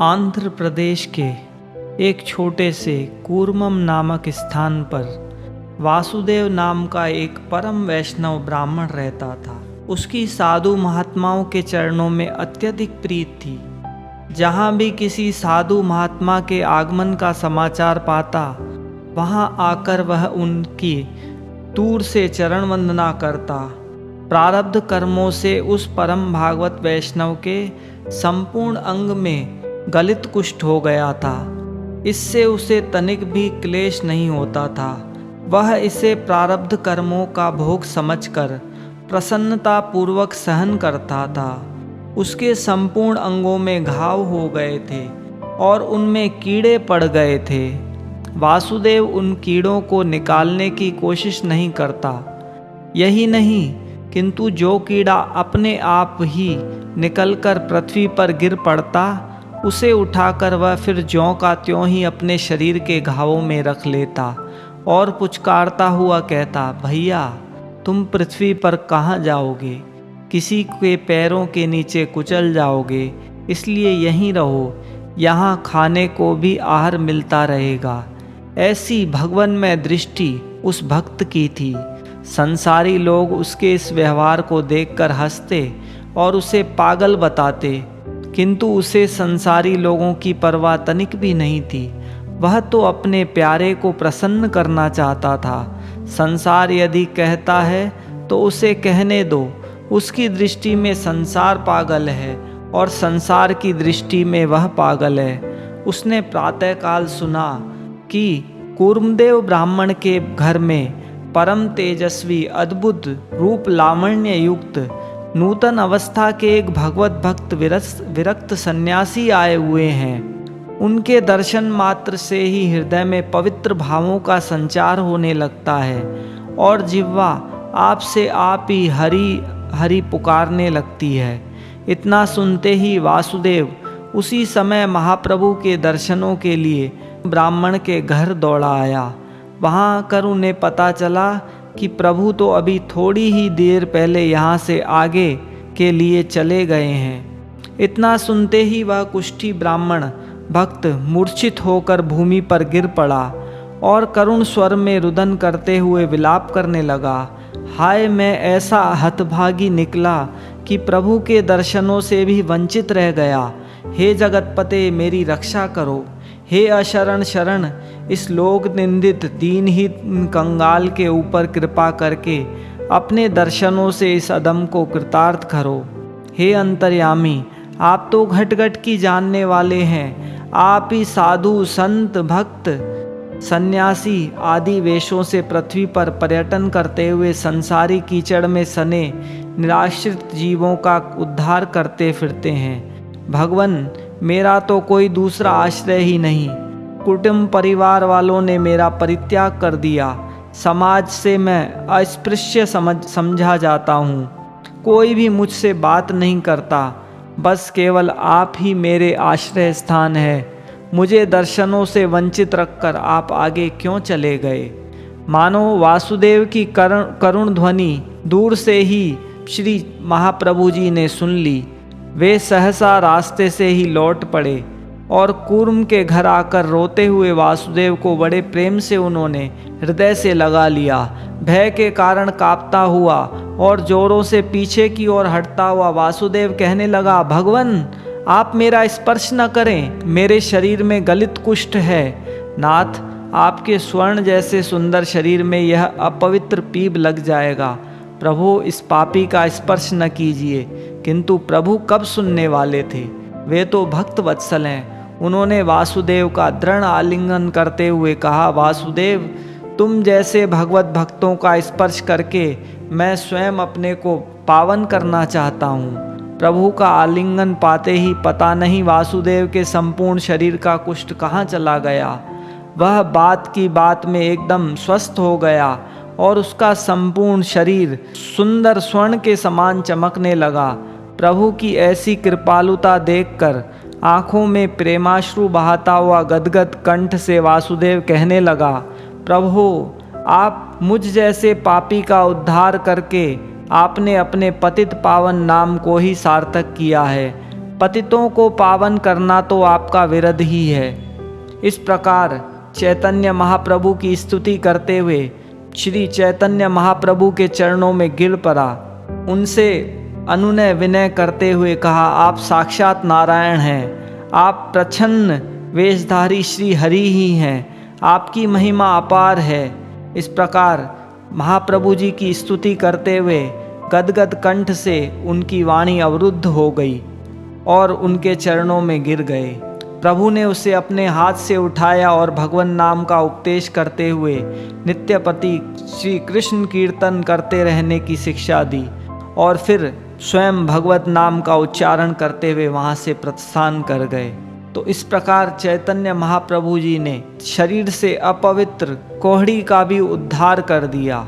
आंध्र प्रदेश के एक छोटे से कूर्मम नामक स्थान पर वासुदेव नाम का एक परम वैष्णव ब्राह्मण रहता था। उसकी साधु महात्माओं के चरणों में अत्यधिक प्रीत थी। जहाँ भी किसी साधु महात्मा के आगमन का समाचार पाता, वहाँ आकर वह उनकी दूर से चरण वंदना करता। प्रारब्ध कर्मों से उस परम भागवत वैष्णव के संपूर्ण अंग में गलित कुष्ठ हो गया था। इससे उसे तनिक भी क्लेश नहीं होता था। वह इसे प्रारब्ध कर्मों का भोग समझकर प्रसन्नता पूर्वक सहन करता था। उसके संपूर्ण अंगों में घाव हो गए थे और उनमें कीड़े पड़ गए थे। वासुदेव उन कीड़ों को निकालने की कोशिश नहीं करता। यही नहीं, किंतु जो कीड़ा अपने आप ही निकलकर पृथ्वी पर गिर पड़ता, उसे उठाकर वह फिर ज्यों का त्यों ही अपने शरीर के घावों में रख लेता और पुचकारता हुआ कहता, भैया तुम पृथ्वी पर कहाँ जाओगे? किसी के पैरों के नीचे कुचल जाओगे, इसलिए यहीं रहो, यहाँ खाने को भी आहार मिलता रहेगा। ऐसी भगवन्मय दृष्टि उस भक्त की थी। संसारी लोग उसके इस व्यवहार को देखकर हंसते और उसे पागल बताते, किंतु उसे संसारी लोगों की परवाह तनिक भी नहीं थी। वह तो अपने प्यारे को प्रसन्न करना चाहता था। संसार यदि कहता है तो उसे कहने दो। उसकी दृष्टि में संसार पागल है और संसार की दृष्टि में वह पागल है। उसने प्रातःकाल सुना कि कूर्मदेव ब्राह्मण के घर में परम तेजस्वी अद्भुत रूप लावण्य युक्त नूतन अवस्था के एक भगवत भक्त विरक्त सन्यासी आए हुए हैं। उनके दर्शन मात्र से ही हृदय में पवित्र भावों का संचार होने लगता है और जिह्वा आपसे आप ही हरि हरि पुकारने लगती है। इतना सुनते ही वासुदेव उसी समय महाप्रभु के दर्शनों के लिए ब्राह्मण के घर दौड़ा आया। वहाँ आकर उन्हें पता चला कि प्रभु तो अभी थोड़ी ही देर पहले यहाँ से आगे के लिए चले गए हैं। इतना सुनते ही वह कुष्ठी ब्राह्मण भक्त मूर्छित होकर भूमि पर गिर पड़ा और करुण स्वर में रुदन करते हुए विलाप करने लगा। हाय, मैं ऐसा हतभागी निकला कि प्रभु के दर्शनों से भी वंचित रह गया। हे जगतपते, मेरी रक्षा करो। हे अशरण शरण, इस लोक निंदित दीनहीन कंगाल के ऊपर कृपा करके अपने दर्शनों से इस अधम को कृतार्थ करो। हे अंतर्यामी, आप तो घट घट की जानने वाले हैं। आप ही साधु संत भक्त सन्यासी आदि वेशों से पृथ्वी पर पर्यटन करते हुए संसारी कीचड़ में सने निराश्रित जीवों का उद्धार करते फिरते हैं। भगवन, मेरा तो कोई दूसरा आश्रय ही नहीं। कुटुंब परिवार वालों ने मेरा परित्याग कर दिया। समाज से मैं अस्पृश्य समझा जाता हूँ। कोई भी मुझसे बात नहीं करता। बस केवल आप ही मेरे आश्रय स्थान है। मुझे दर्शनों से वंचित रखकर आप आगे क्यों चले गए? मानो वासुदेव की करुण ध्वनि दूर से ही श्री महाप्रभु जी ने सुन ली। वे सहसा रास्ते से ही लौट पड़े और कूर्म के घर आकर रोते हुए वासुदेव को बड़े प्रेम से उन्होंने हृदय से लगा लिया। भय के कारण कांपता हुआ और जोरों से पीछे की ओर हटता हुआ वासुदेव कहने लगा, भगवन, आप मेरा स्पर्श न करें, मेरे शरीर में गलित कुष्ठ है। नाथ, आपके स्वर्ण जैसे सुंदर शरीर में यह अपवित्र पीप लग जाएगा। प्रभु, इस पापी का स्पर्श न कीजिए। किंतु प्रभु कब सुनने वाले थे? वे तो भक्त वत्सल हैं। उन्होंने वासुदेव का दृढ़ आलिंगन करते हुए कहा, वासुदेव, तुम जैसे भगवत भक्तों का स्पर्श करके मैं स्वयं अपने को पावन करना चाहता हूँ। प्रभु का आलिंगन पाते ही पता नहीं वासुदेव के संपूर्ण शरीर का कुष्ठ कहाँ चला गया। वह बात की बात में एकदम स्वस्थ हो गया और उसका संपूर्ण शरीर सुंदर स्वर्ण के समान चमकने लगा। प्रभु की ऐसी कृपालुता देखकर आँखों में प्रेमाश्रु बहाता हुआ गदगद कंठ से वासुदेव कहने लगा, प्रभु, आप मुझ जैसे पापी का उद्धार करके आपने अपने पतित पावन नाम को ही सार्थक किया है। पतितों को पावन करना तो आपका विरध ही है। इस प्रकार चैतन्य महाप्रभु की स्तुति करते हुए श्री चैतन्य महाप्रभु के चरणों में गिर पड़ा। उनसे अनुनय विनय करते हुए कहा, आप साक्षात नारायण हैं, आप प्रच्छन्न वेशधारी श्री हरि ही हैं, आपकी महिमा अपार है। इस प्रकार महाप्रभु जी की स्तुति करते हुए गदगद कंठ से उनकी वाणी अवरुद्ध हो गई और उनके चरणों में गिर गए। प्रभु ने उसे अपने हाथ से उठाया और भगवान नाम का उपदेश करते हुए नित्य प्रति श्री कृष्ण कीर्तन करते रहने की शिक्षा दी और फिर स्वयं भगवत नाम का उच्चारण करते हुए वहाँ से प्रस्थान कर गए। तो इस प्रकार चैतन्य महाप्रभु जी ने शरीर से अपवित्र कोढ़ी का भी उद्धार कर दिया।